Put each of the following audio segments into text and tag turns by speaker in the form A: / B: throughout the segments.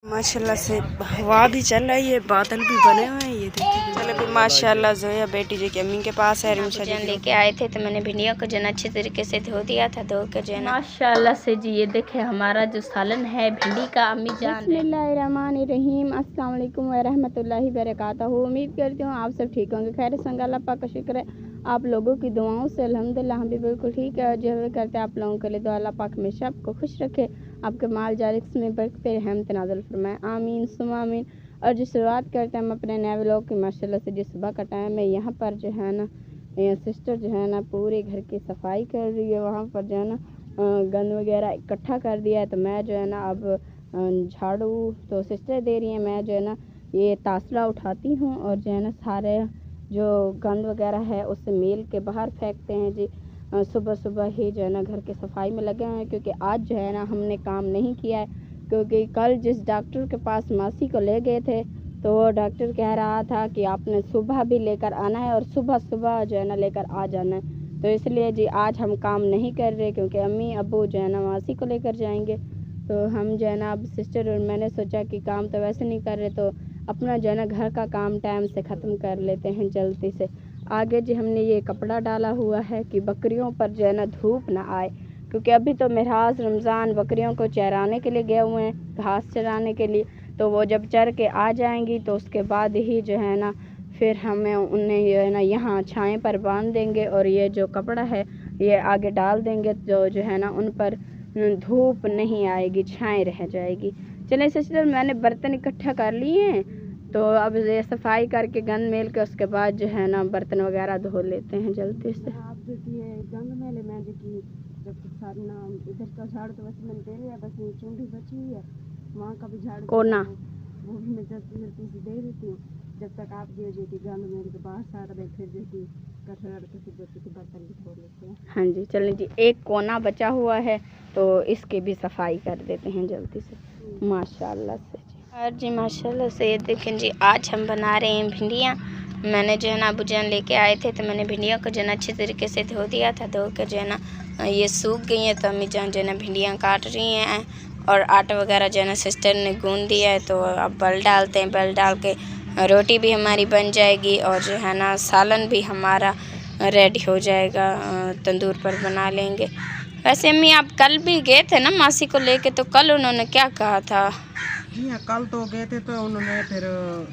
A: माशाल्लाह से हवा भी चल रही है, बादल भी बने हुए हैं। ये देखिए चलो भी माशाल्लाह जोया बेटी जी की अम्मी के पास है।
B: जन लेके आए थे तो मैंने भिंडियों को जन अच्छे तरीके से धो दिया था। धो कर जो है माशाल्लाह से जी ये देखे हमारा जो सालन है भिंडी का अम्मी जान। बिस्मिल्लाहिर्रहमानिर्रहीम, अस्सलाम वालेकुम व रहमतुल्लाहि व बरकातहू। उम्मीद करती हूँ आप सब ठीक होंगे, खैर संग अल्लाह पाक का शुक्र है आप लोगों की दुआओं से अल्हम्दुलिल्लाह हम भी बिल्कुल ठीक है। जो है करते हैं आप लोगों के लिए दुआ, अल्लाह पाक हमेशा आपको खुश रखे, आपके माल जारिक्स में बरकत रहमत नाज़िल फरमाए, आमीन सुम्मा आमीन। और जो शुरुआत करते हैं हम अपने नए व्लॉग की। माशाल्लाह से जिस सुबह का टाइम है, यहाँ पर जो है ना सिस्टर जो है ना पूरे घर की सफाई कर रही है। वहाँ पर जो है ना गंद वगैरह इकट्ठा कर दिया है, तो मैं जो है ना अब झाड़ू तो सिस्टर दे रही है, मैं जो है ना ये तासला उठाती हूँ और जो है ना सारे जो गंद वगैरह है उससे मेल के बाहर फेंकते हैं जी। सुबह सुबह ही जो है ना घर की सफाई में लगे हुए हैं, क्योंकि आज जो है ना हमने काम नहीं किया है, क्योंकि कल जिस डॉक्टर के पास मासी को ले गए थे तो वो डॉक्टर कह रहा था कि आपने सुबह भी लेकर आना है और सुबह सुबह जो है ना लेकर आ जाना है। तो इसलिए जी आज हम काम नहीं कर रहे, क्योंकि अम्मी अब्बू जो है ना मासी को लेकर जाएंगे। तो हम जो है ना अब सिस्टर और मैंने सोचा कि काम तो वैसे नहीं कर रहे, तो अपना जो है ना घर का काम टाइम से ख़त्म कर लेते हैं जल्दी से। आगे जी हमने ये कपड़ा डाला हुआ है कि बकरियों पर जो है ना धूप ना आए, क्योंकि अभी तो महराज रमज़ान बकरियों को चराने के लिए गए हुए हैं, घास चराने के लिए। तो वो जब चर के आ जाएंगी तो उसके बाद ही जो है ना फिर हमें उन्हें जो है ना यहाँ छाए पर बांध देंगे, और ये जो कपड़ा है ये आगे डाल देंगे, जो है ना उन पर धूप नहीं आएगी, छाए रह जाएगी। चलिए सिस्टर मैंने बर्तन इकट्ठा कर लिए हैं, तो अब ये सफाई करके गंद मेल के उसके बाद जो है ना बर्तन वगैरह धो लेते हैं जल्दी से।
A: आप देखिए गंद मेले में देखिए जब तक सारी ना इधर का झाड़ तो वैसे मैंने दे लिया, बस ये चूंडी बची हुई है, वहाँ का भी झाड़
B: कोना
A: वो भी मैं जल्दी जल्दी से दे देती हूँ। जब तक आप जो जी गंद मेल के बाहर सारा देख फिर जी किसी बर्तन भी धो लेते हैं।
B: हाँ जी चलिए जी, एक कोना बचा हुआ है तो इसकी भी सफाई कर देते हैं जल्दी से माशाल्लाह से जी। और जी माशाल्लाह से ये देखें जी आज हम बना रहे हैं भिंडियाँ। मैंने जो है ना अबू जान लेके आए थे तो मैंने भिंडियों को जो है ना अच्छे तरीके से धो दिया था। धो कर जो है ना ये सूख गई हैं, तो अम्मी जान जो है ना भिंडियाँ काट रही हैं और आटा वगैरह जो है ना सिस्टर ने गूँध दिया है। तो अब बल डालते हैं, बल डाल के रोटी भी हमारी बन जाएगी और जो है ना सालन भी हमारा रेडी हो जाएगा, तंदूर पर बना लेंगे। वैसे अम्मी आप कल भी गए थे ना मासी को लेके, तो कल उन्होंने क्या कहा था?
A: जी हाँ कल तो गए थे, तो उन्होंने फिर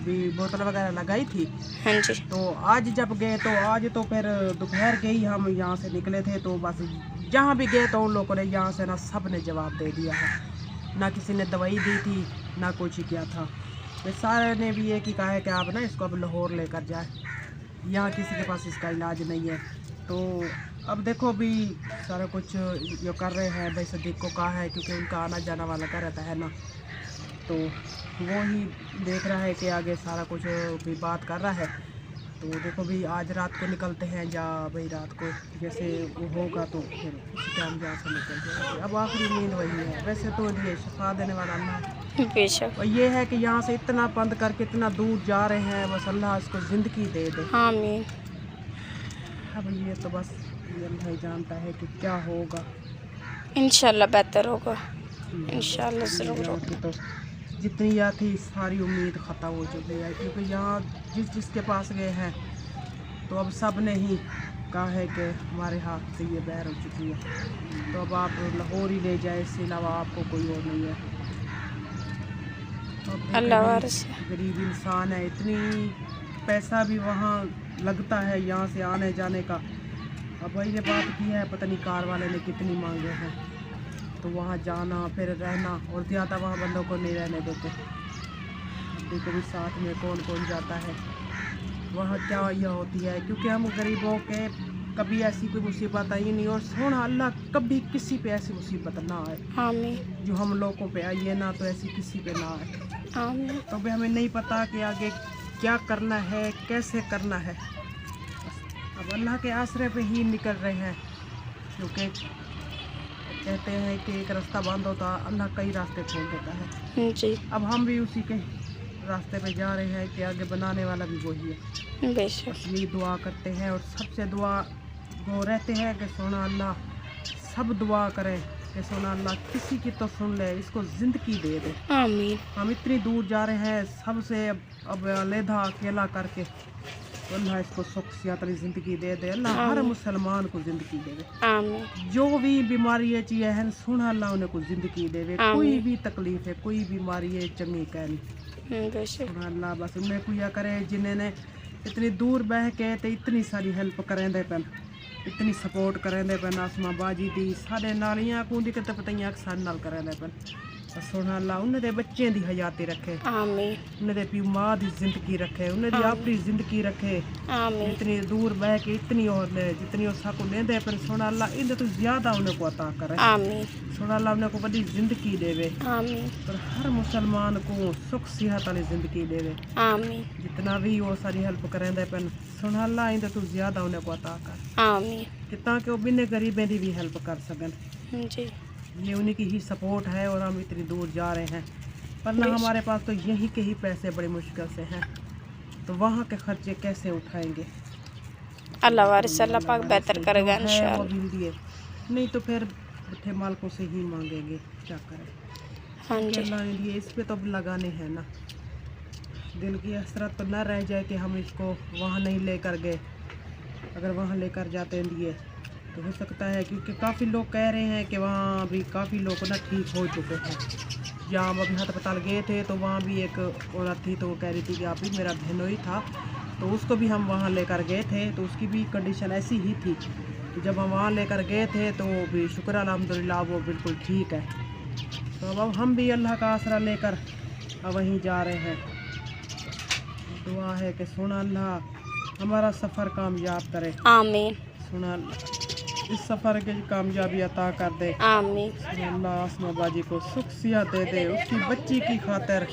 A: भी बोतल वगैरह लगाई थी।
B: हाँ जी।
A: तो आज जब गए तो आज तो फिर दोपहर के ही हम यहाँ से निकले थे, तो बस जहाँ भी गए तो उन लोगों ने यहाँ से ना सब ने जवाब दे दिया है, ना किसी ने दवाई दी थी ना कुछ किया था। तो सारे ने भी ये कि कहा है कि आप ना इसको अब लाहौर लेकर जाए, यहाँ किसी के पास इसका इलाज नहीं है। तो अब देखो भी सारा कुछ जो कर रहे हैं भाई सदीक को कहा है, क्योंकि उनका आना जाना वाला का रहता है ना, तो वो ही देख रहा है कि आगे सारा कुछ भी बात कर रहा है। तो देखो भी आज रात को निकलते हैं, या भाई रात को जैसे वो होगा तो फिर उसी टाइम जहाँ से निकल जाएंगे। अब आखिरी उम्मीद वही है, वैसे तो ये शफा देने वाला अल्लाह
B: बेशक।
A: और ये है कि यहाँ से इतना बंद करके इतना दूर जा रहे हैं, बस अल्लाह इसको ज़िंदगी दे दे।
B: आमीन।
A: अब ये तो बस अल्लाह ही जानता है कि क्या होगा।
B: इंशाल्लाह बेहतर होगा, इंशाल्लाह ज़रूर होगा।
A: तो जितनी यह थी सारी उम्मीद ख़त्म हो चुकी है, क्योंकि यहाँ जिसके पास गए हैं तो अब सब ने ही कहा है कि हमारे हाथ से ये बैर हो चुकी है, तो अब आप लाहौर ही ले जाए, इसके अलावा आपको कोई और नहीं है। तो
B: अल्लाह वारिस
A: गरीब इंसान है, इतनी पैसा भी वहाँ लगता है यहाँ से आने जाने का। अब वही ने बात की है, पता नहीं कार वाले ने कितनी मांगे हैं, तो वहाँ जाना फिर रहना, और ज़्यादा वहाँ बंदों को नहीं रहने देते। देखो भी साथ में कौन कौन जाता है वहाँ, क्या यह होती है, क्योंकि हम गरीबों के कभी ऐसी कोई मुसीबत आई नहीं, और सोना अल्लाह कभी किसी पे ऐसी मुसीबत ना आए।
B: आमीन।
A: जो हम लोगों पे आई है ना, तो ऐसी किसी पे ना आए।
B: आमीन।
A: तो भी हमें नहीं पता कि आगे क्या करना है, कैसे करना है। अब अल्लाह के आसरे पे ही निकल रहे हैं, क्योंकि कहते हैं कि एक रास्ता बंद होता अल्लाह कई रास्ते खोल देता है
B: जी।
A: अब हम भी उसी के रास्ते पे जा रहे हैं कि आगे बनाने वाला भी वही है।
B: बेशक।
A: यही दुआ करते हैं, और सबसे दुआ वो रहते हैं कि सोना अल्लाह सब दुआ करें कि सोना अल्लाह किसी की तो सुन ले, इसको जिंदगी दे दे।
B: आमीन।
A: हम इतनी दूर जा रहे हैं सबसे, अब अलहदा अकेला करके, तो अल्लाह इसको सुख सियात वाली ज़िंदगी दे दे। अल्लाह हर मुसलमान को ज़िंदगी दे दे।
B: आमीन।
A: जो भी बीमारी है चाहिए है सोना अल्लाह उन्हें को ज़िंदगी दे दे। कोई भी तकलीफ है, कोई बीमारी है, चंगी कहनी सोना अल्लाह बस उन्हें कुया करे, जिन्हें इतनी दूर बह के ते इतनी सारी हेल्प करें दे पेन, इतनी सपोर्ट करें दे पेन। आसमा बाजी दी साढ़े नालियाँ कूदी के पताइयाँ साढ़े नाल करें दे पेन। सोना अल्लाह उन्हें दे बच्चे दी हयाती रखे,
B: आमीन।
A: उन्हें दे प्यू माँ दी जिंदगी रखे, उन्हें दी अपनी जिंदगी रखे।
B: आमीन।
A: इतनी दूर बह के इतनी और ले जितनी उस को लेंदे पर सोना अल्लाह इनसे तो ज्यादा उन्हें को अता करे।
B: आमीन।
A: सोना अल्लाह उन्हें को बड़ी जिंदगी देवे।
B: आमीन।
A: और हर मुसलमान को सुख सेहत वाली जिंदगी देवे।
B: आमीन।
A: जितना भी वो सारी हेल्प करें दे पर सोना अल्लाह इनसे तो ज्यादा उन्हें को अता कर।
B: आमीन।
A: कितना के वो बिने गरीबें दी भी हेल्प कर सकन।
B: जी
A: ये उन्हीं की ही सपोर्ट है और हम इतनी दूर जा रहे हैं, वरना हमारे पास तो यहीं के ही पैसे बड़ी मुश्किल से हैं, तो वहाँ के खर्चे कैसे उठाएंगे।
B: अल्लाह वारिस अल्लाह पाक बेहतर करेगा इंशाअल्लाह।
A: वो भी दिए नहीं तो फिर उठे मालकों से ही मांगेंगे, क्या करें।
B: हाँ जी।
A: अल्लाह ने दिए, इस पे तो अब लगाने हैं ना। दिल की हसरत तो ना रह जाए कि हम इसको वहाँ नहीं लेकर गए, अगर वहाँ लेकर जाते दिए तो हो सकता है, क्योंकि काफ़ी लोग कह रहे हैं कि वहाँ भी काफ़ी लोग ना ठीक हो चुके हैं। जहाँ हम अभी अस्पताल गए थे तो वहाँ भी एक औरत थी, तो वो कह रही थी कि आप ही मेरा बहनोई था, तो उसको भी हम वहाँ लेकर गए थे, तो उसकी भी कंडीशन ऐसी ही थी। तो जब हम वहाँ लेकर गए थे तो भी शुक्र अल्हम्दुलिल्लाह वो बिल्कुल ठीक है। तो अब हम भी अल्लाह का आसरा लेकर अब वहीं जा रहे हैं। दुआ है कि सोना अल्लाह हमारा सफ़र कामयाब करे।
B: आमीन।
A: सोना इस सफ़र की कामयाबी अता कर दे।
B: आमीन।
A: अल्लाह आसमा बाजी को सुख सियात दे दे, उसकी बच्ची की खातिर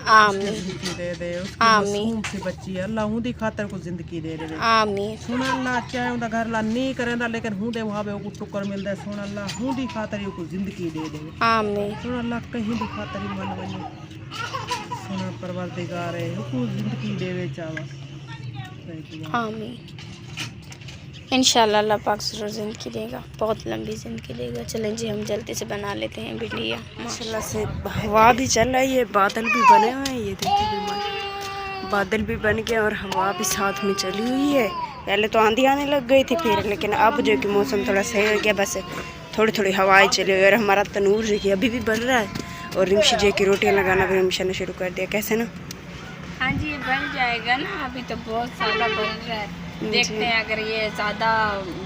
B: आमीन।
A: जिंदगी दे दे, उसकी
B: आमीन।
A: मासूम सी बच्ची है, अल्लाह उनकी खातिर को जिंदगी दे दे।
B: आमीन।
A: सोना अल्लाह चाहे उनका घर ला नहीं करेंदा, लेकिन हूँ दे वहाँ पे वो टुकर मिलता है। सोना अल्लाह हूँ दी खातिर को जिंदगी दे दे।
B: आमीन।
A: सोना अल्लाह कहीं भी खातिर ही मन बने, सोना परवरदिगार है उसको जिंदगी देवे चावा।
B: आमीन। इंशाल्लाह अल्लाह पाक ज़रूर ज़िंदगी देगा, बहुत लंबी ज़िंदगी देगा। चलें जी हम जल्दी से बना लेते हैं भिंडियाँ।
C: माशाल्लाह से हवा भी चल रही है, बादल भी बने हुए हैं। ये देखिए बादल भी बन गए और हवा भी साथ में चली हुई है। पहले तो आंधी आने लग गई थी फिर, लेकिन अब जो कि मौसम थोड़ा सही हो गया, बस थोड़ी थोड़ी हवाएं चली हुई। और हमारा तनूर जो कि अभी भी बन रहा है, और रिमशी जी की रोटियाँ लगाना भी रिमशा ने शुरू कर दिया। कैसे ना?
B: हाँ जी बन जाएगा ना, अभी तो बहुत ज़्यादा बन रहा है। देखते हैं, अगर ये ज़्यादा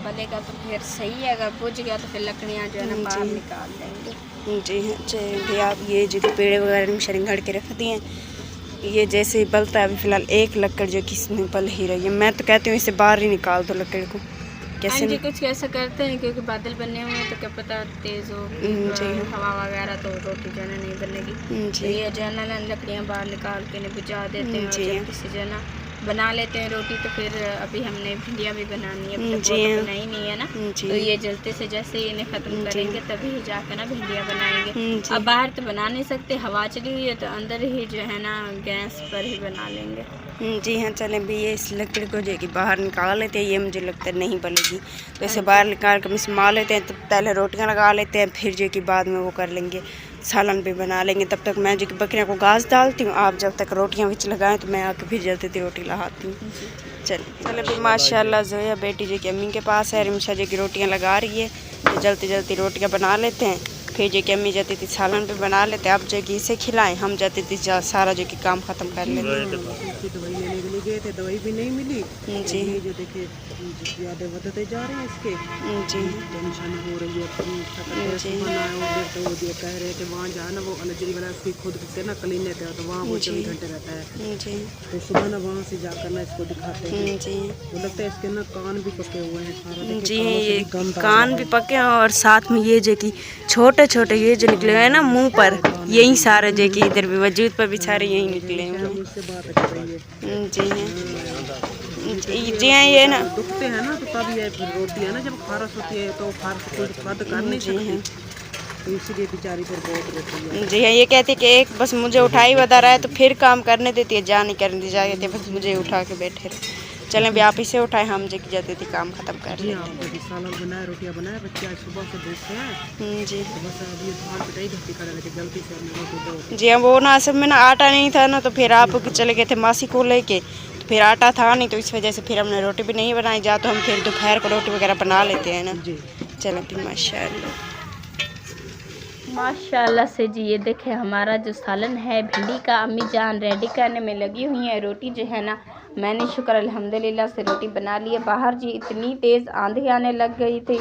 B: बनेगा तो फिर सही है, अगर बुझ गया तो फिर लकड़ियाँ जो है ना बाहर निकाल देंगे।
C: जी हाँ भैया, आप ये जो पेड़ वगैरह रिमशा घड़ के रख दिए हैं, ये जैसे ही बलता है। अभी फ़िलहाल एक लकड़ जो कि इसमें बल ही रही है। मैं तो कहती हूँ इसे बाहर ही निकाल दो लकड़ को। कैसे
B: जी कुछ ऐसा करते हैं, क्योंकि बादल बने हुए हैं तो क्या पता तेज़ हो हवा वगैरह, तो रोटी जो है ना नहीं बनेगी। तो ये जो है ना लकड़ियाँ बाहर निकाल के नहीं बुझा देते हैं, और किसी जो है ना बना लेते हैं रोटी। तो फिर अभी हमने भिंडियाँ भी बनानी है, तो बनाई नहीं है ना, तो ये जल्दी से जैसे इन्हें ख़त्म करेंगे तभी जाकर ना भिंडियाँ बनाएंगे। अब बाहर तो बना नहीं सकते, हवा चली हुई है, तो अंदर ही जो है ना गैस पर ही बना लेंगे।
C: जी हाँ चलें भी ये इस लकड़ी को जो कि बाहर निकाल लेते हैं। ये मुझे लगता है नहीं बलेगी, तो इसे बाहर निकाल कर मिसमा लेते हैं। तो पहले रोटियां लगा लेते हैं, फिर जो कि बाद में वो कर लेंगे, सालन भी बना लेंगे। तब तक मैं जो कि बकरियों को घास डालती हूँ, आप जब तक रोटियां बिच लगाएं तो मैं आके फिर जल्दी जल्दी रोटी लगाती हूँ। चले भी माशाल्लाह जोया बेटी जो कि अम्मी के पास है, रिमशा जो कि रोटियाँ लगा रही है, तो जल्दी जल्दी रोटियाँ बना लेते हैं। फिर जो कि अम्मी जाती थी सालन भी बना लेते हैं। अब जो कि इसे खिलाएं, हम जाती थी सारा जो कि काम ख़त्म कर लेते हैं।
A: दवाई लेने के लिए गए थे, दवाई भी नहीं मिली
C: जी।
A: जो देखिए ज़्यादा बढ़ते जा रहे हैं इसके
C: जी
A: टेंशन हो रही है। तो ये कह रहे थे वहाँ जाए ना, वो अलजरी वाला उसकी खुद से ना क्लीन थे, तो वहाँ वो 24 घंटे रहता है।
C: जी
A: तो सुबह ना वहाँ से जाकर ना इसको दिखाते हैं।
C: जी
A: तो लगता है इसके ना कान भी पके हुए हैं सारा।
C: जी ये कान भी पके हैं, और साथ में ये जो कि छोटे छोटे ये जो निकले हुए हैं ना मुंह पर, यही सारे जो कि इधर भी वजूद पर भी सारे यही निकले हैं। जी हाँ ये ना
A: दुखते हैं ना, तो तब ये रोटी है ना जब खारस होती है तो खारस कोई बंद कर नहीं सकती, तो इसलिए बेचारी पर बहुत रोती है।
C: जी हाँ ये कहती है कि एक बस मुझे उठाई बता रहा है तो फिर काम करने देती है, जा नहीं करने दी जाती है, बस मुझे उठा के बैठे रहे। चलें भी आप इसे उठाएं, हम जो जल्दी जल्दी काम ख़त्म कर
A: जी
C: लें।
A: हाँ, कभी सालन बनाए, रोटियाँ बनाए, बच्चे आज सुबह से भूख से हैं
C: जी
A: तो बस अभी धान पिटाई घटी कर लेके जल्दी से हमने रोटी दो।
C: जी हाँ, वो ना असल में ना आटा नहीं था ना, तो फिर आप चले गए थे मासी को लेके, तो फिर आटा था नहीं, तो इस वजह से फिर हमने रोटी भी नहीं बनाई। जा तो हम फिर दोपहर को रोटी वगैरह बना लेते हैं ना।
A: जी
C: चलें फिर माशाल्लाह
B: माशाल्लाह से जी। ये देखे हमारा जो सालन है भिंडी का, अम्मी जान रेडी करने में लगी हुई है। रोटी जो है ना, मैंने शुक्र अल्हम्दुलिल्लाह से रोटी बना ली है। बाहर जी इतनी तेज़ आंधी आने लग गई थी,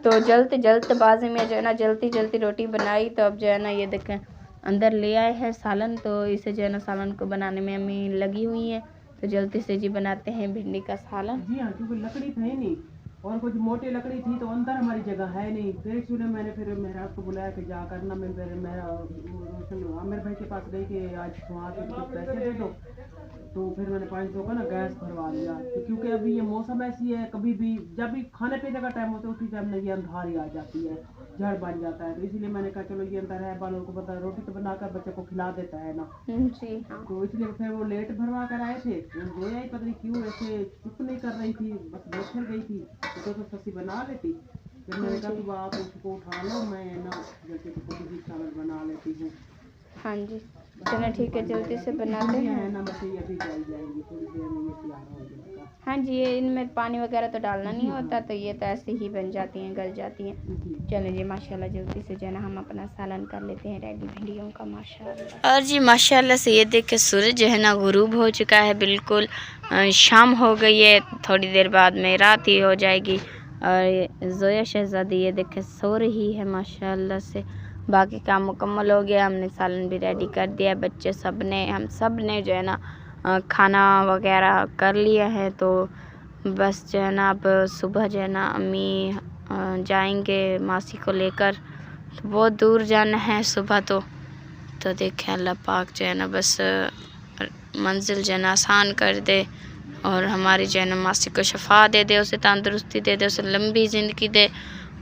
B: तो जल्दबाजी में जो है ना जल्दी रोटी बनाई। तो अब जो है ना ये देखें अंदर ले आए हैं सालन, तो इसे जो है ना सालन को बनाने में अम्मी लगी हुई है। तो जल्दी से जी बनाते हैं भिंडी का सालन।
A: जी हाँ, क्योंकि लकड़ी थी नहीं और कुछ मोटी लकड़ी थी तो अंदर हमारी जगह है नहीं। फिर इसलिए मैंने फिर मेहराब को बुलाया कि जा करना। मैं फिर आमिर भाई के पास गई कि आज वहाँ के कुछ पैसे दे दो, तो फिर मैंने 500 का ना गैस भरवा लिया। तो क्योंकि अभी ये मौसम ऐसी है, कभी भी जब भी खाने पीने का टाइम होता है उसी टाइम में ये अंधारी आ जाती है, झाड़ बन जाता है। तो इसलिए मैंने कहा चलो ये अंदर है, बालों को पता रोटी तो बनाकर बच्चे को खिला देता है ना।
B: जी हाँ।
A: तो इसलिए फिर वो लेट भरवा कर आए थे। रोया ही पता नहीं क्यों ऐसे चुप नहीं कर रही थी, बस बैठ गई थी। तो सब्जी बना लेती। फिर मैंने कहा कि आप उसको उठा लो, मैं ना जैसे किसी चावल बना लेती हूँ।
B: हाँ जी, चलो ठीक है, जल्दी से बनाते हैं
A: ना बस ये अभी जल जाएंगी, थोड़ी देर में ये तैयार हो जाएगा।
B: हाँ जी, ये इनमें पानी वगैरह तो डालना नहीं होता, तो ये तो ऐसे ही बन जाती हैं, गल जाती हैं। चलो जी माशाल्लाह जल्दी से जो है ना हम अपना सालन कर लेते हैं रेडी भिंडियों का माशाल्लाह। और जी माशाल्लाह से ये देख के सूरज जो है ना गुरूब हो चुका है, बिल्कुल शाम हो गई है। थोड़ी देर बाद में रात ही हो जाएगी। और जोया शहजादी ये देखे सो रही है माशाल्लाह से। बाकी काम मुकम्मल हो गया, हमने सालन भी रेडी कर दिया। बच्चे सब ने हम सब ने जो है ना खाना वगैरह कर लिया है। तो बस जो है ना अब सुबह जो है ना अम्मी जाएंगे मासी को लेकर, तो बहुत दूर जाना है सुबह। तो देखें अल्लाह पाक जो है ना बस मंजिल जो है ना आसान कर दे, और हमारी जो है ना मासी को शफा दे दे, उसे तंदुरुस्ती दे दे, उसे लंबी ज़िंदगी दे,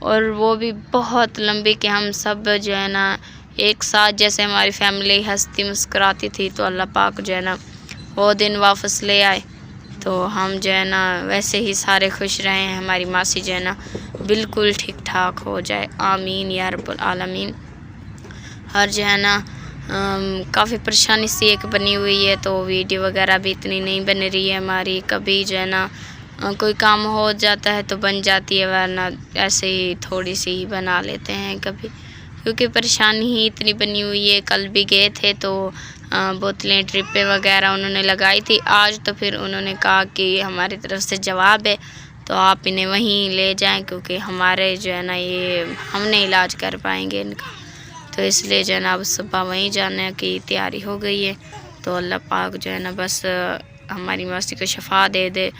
B: और वो भी बहुत लंबी कि हम सब जो है ना एक साथ जैसे हमारी फैमिली हंसती मुस्कुराती थी, तो अल्लाह पाक जो है ना वो दिन वापस ले आए, तो हम जो है ना वैसे ही सारे खुश रहें। हमारी मासी जो है ना बिल्कुल ठीक ठाक हो जाए, आमीन या रब्बुल आलमीन। और जो है ना काफ़ी परेशानी सी एक बनी हुई है, तो वीडियो वगैरह भी इतनी नहीं बन रही है हमारी। कभी जो है ना कोई काम हो जाता है तो बन जाती है, वरना ऐसे ही थोड़ी सी ही बना लेते हैं कभी, क्योंकि परेशानी ही इतनी बनी हुई है। कल भी गए थे तो बोतलें ट्रिपें वगैरह उन्होंने लगाई थी। आज तो फिर उन्होंने कहा कि हमारी तरफ से जवाब है तो आप इन्हें वहीं ले जाएं, क्योंकि हमारे जो है ना ये हम नहीं इलाज कर पाएंगे इनका, तो इसलिए जो है ना अब सुबह वहीं जाने की तैयारी हो गई है। तो अल्लाह पाक जो है ना बस हमारी मासी को शफा दे दे,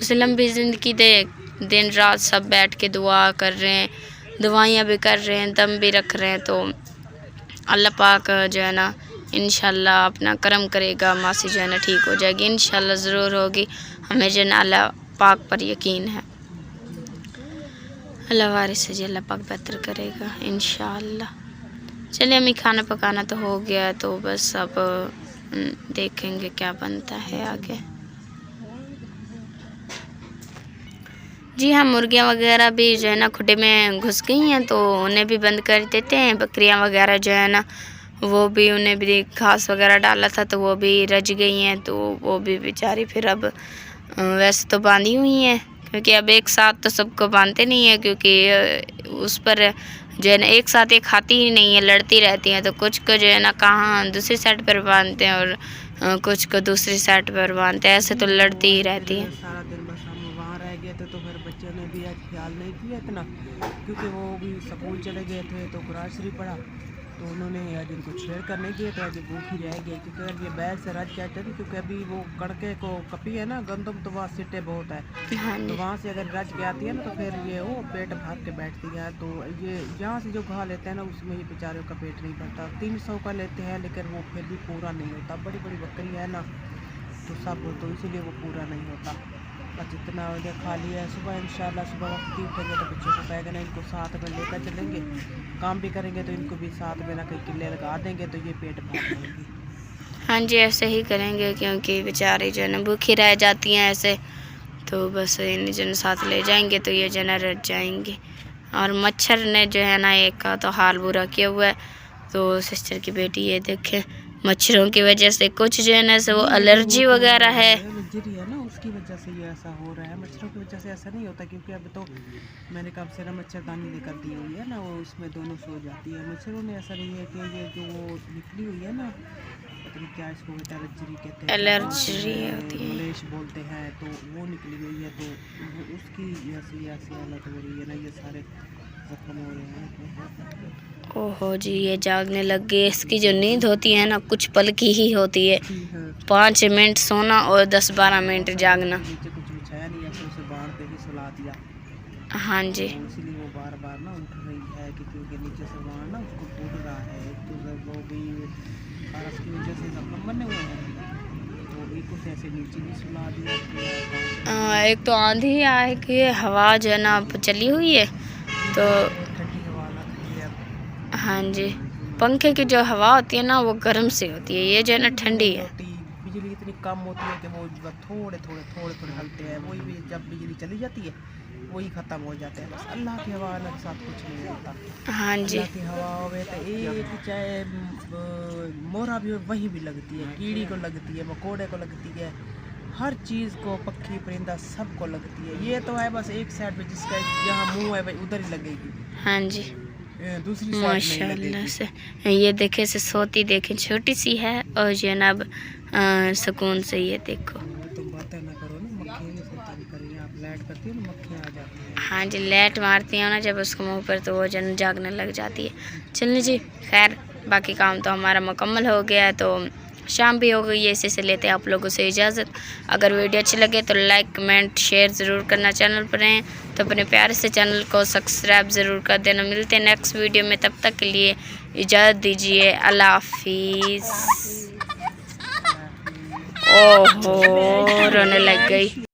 B: उसे लंबी ज़िंदगी दे। दिन रात सब बैठ के दुआ कर रहे हैं, दवाइयाँ भी कर रहे हैं, दम भी रख रहे हैं। तो अल्लाह पाक जो है ना इंशाल्लाह अपना करम करेगा, मासी जो है ना ठीक हो जाएगी, इंशाल्लाह ज़रूर होगी। हमें जो है ना अल्लाह पाक पर यकीन है। अल्लाह वारिस से अल्लाह पाक बेहतर करेगा इंशाल्लाह। चलिए अम्मी खाना पकाना तो हो गया, तो बस अब देखेंगे क्या बनता है आगे। जी हाँ, मुर्गियाँ वगैरह भी जो है ना खुडे में घुस गई हैं, तो उन्हें भी बंद कर देते हैं। बकरियाँ वगैरह जो है ना वो भी, उन्हें भी घास वगैरह डाला था तो वो भी रज गई हैं, तो वो भी बेचारी फिर अब वैसे तो बांधी हुई हैं, क्योंकि अब एक साथ तो सबको बांधते नहीं है, क्योंकि उस पर जो है ना एक साथ ये खाती ही नहीं है, लड़ती रहती हैं। तो कुछ को जो है ना कहाँ दूसरी साइड पर बांधते हैं और कुछ को दूसरी साइड पर बांधते हैं, ऐसे तो लड़ती ही रहती है।
A: सारा दिन बस हम वहाँ रह गए थे, तो फिर बच्चों ने भी आज ख्याल नहीं किया इतना, क्योंकि वो भी स्कूल चले गए थे तो कुरान शरीफ पढ़ा, तो उन्होंने आज इनको शेयर करने दिए, तो आज भूख ही रह गई। क्योंकि अगर ये बैर से रज कहते थे, क्योंकि अभी वो कड़के को कपी है ना गंदम, तो वहाँ सिट्टे बहुत है, तो वहाँ से अगर रज के आती है ना तो फिर ये वो पेट भर के बैठती है। तो ये यहाँ से जो खा लेते हैं ना उसमें ये बेचारे का पेट नहीं भरता। 300 का लेते हैं, लेकिन वो फिर भी पूरा नहीं होता। बड़ी बड़ी बकरी है ना, तो सब तो इसीलिए वो पूरा नहीं होता। बस जितना ये खा लिया है। सुबह इंशाल्लाह सुबह वक्त ही उठेंगे तो बच्चों को पैगना ना इनको साथ में लेकर चलेंगे, काम भी करेंगे तो इनको भी साथ में ना कहीं किले लगा देंगे, तो ये पेट भर जाएंगे।
B: हाँ जी, ऐसे ही करेंगे, क्योंकि बेचारी जो है ना भूखी रह जाती हैं ऐसे, तो बस इन्हें जो साथ ले जाएंगे तो ये जो है रट जाएंगे। और मच्छर ने जो है ना एक का तो हाल बुरा किया हुआ है। तो सिस्टर की बेटी ये देखे मच्छरों की वजह से कुछ जो है ना से वो एलर्जी वगैरह है।
A: एलर्जी है ना, उसकी वजह से ये ऐसा हो रहा है। मच्छरों की वजह से ऐसा नहीं होता, क्योंकि अब तो मैंने कब से ना मच्छरदानी लेकर दी हुई है ना, वो उसमें दोनों सो जाती है। मच्छरों में ऐसा नहीं है कि ये जो वो निकली हुई है ना, पता नहीं क्या इसको एलर्जी कहते हैं,
B: एलर्जी होती है,
A: मलेश बोलते हैं, तो वो निकली हुई है। तो उसकी ऐसी हालत हो रही है ना, ये सारे जख्म हो रहे हैं।
B: ओहो जी, ये जागने लग गई। इसकी जो नींद होती है ना कुछ पल की ही होती है, 5 मिनट सोना और 10-12 मिनट जागना।
A: नीचे कुछ बिछाया नहीं है, तो उसे बाढ़ पे ही सुला दिया।
B: हाँ जी,
A: इसलिए वो बार बार ना उठ रही है, क्योंकि नीचे से वहाँ ना उसको टूट रहा है। एक तो जब वो भी बारिश की वजह से जख्म बने हुए हैं, तो एक कुछ ऐसे नीचे भी सुला दिया।
B: एक तो आंधी आए कि हवा जो है ना चली हुई है, तो
A: ठंडी हवा लग रही है।
B: हाँ जी, पंखे की जो हवा होती है ना वो गर्म से होती है, ये जो है ना ठंडी है।
A: बिजली इतनी कम होती है कि वो थोड़े थोड़े हलते हैं, वही भी जब बिजली चली जाती है वही ख़त्म हो जाते हैं। बस अल्लाह की हवा अलग साथ कुछ नहीं होता।
B: हाँ जी,
A: अल्लाह की हवा होवे तो एक चाहे मोरा भी हो, वही भी लगती है, कीड़ी को लगती है, मकोड़े को लगती है, हर चीज़ को, पक्षी परिंदा सबको लगती है। ये तो है बस एक साइड पे, जिसका जहाँ मुंह है भाई उधर ही लगेगी।
B: हाँ जी,
A: दूसरी साइड
B: माशाल्लाह से। ये देखे से सोती देखें छोटी सी है और जनाब सुकून से ये देखो।
A: तुम बातें ना करो ना, मक्खियाँ भी शैतानी कर रही हैं। आप लाइट करती हो ना, मक्खियाँ आ जाती हैं।
B: हाँ जी, लाइट मारती हैं ना जब उसको मुंह पर तो वो जन जागने लग जाती है। चलिए जी, खैर बाकी काम तो हमारा मुकम्मल हो गया है, तो शाम भी हो गई है। इसी से लेते हैं आप लोगों से इजाज़त। अगर वीडियो अच्छी लगे तो लाइक कमेंट शेयर ज़रूर करना। चैनल पर हैं तो अपने प्यारे से चैनल को सब्सक्राइब ज़रूर कर देना। मिलते हैं नेक्स्ट वीडियो में, तब तक के लिए इजाज़त दीजिए। अल्लाह हाफिज़। ओहो, रोने लग गई।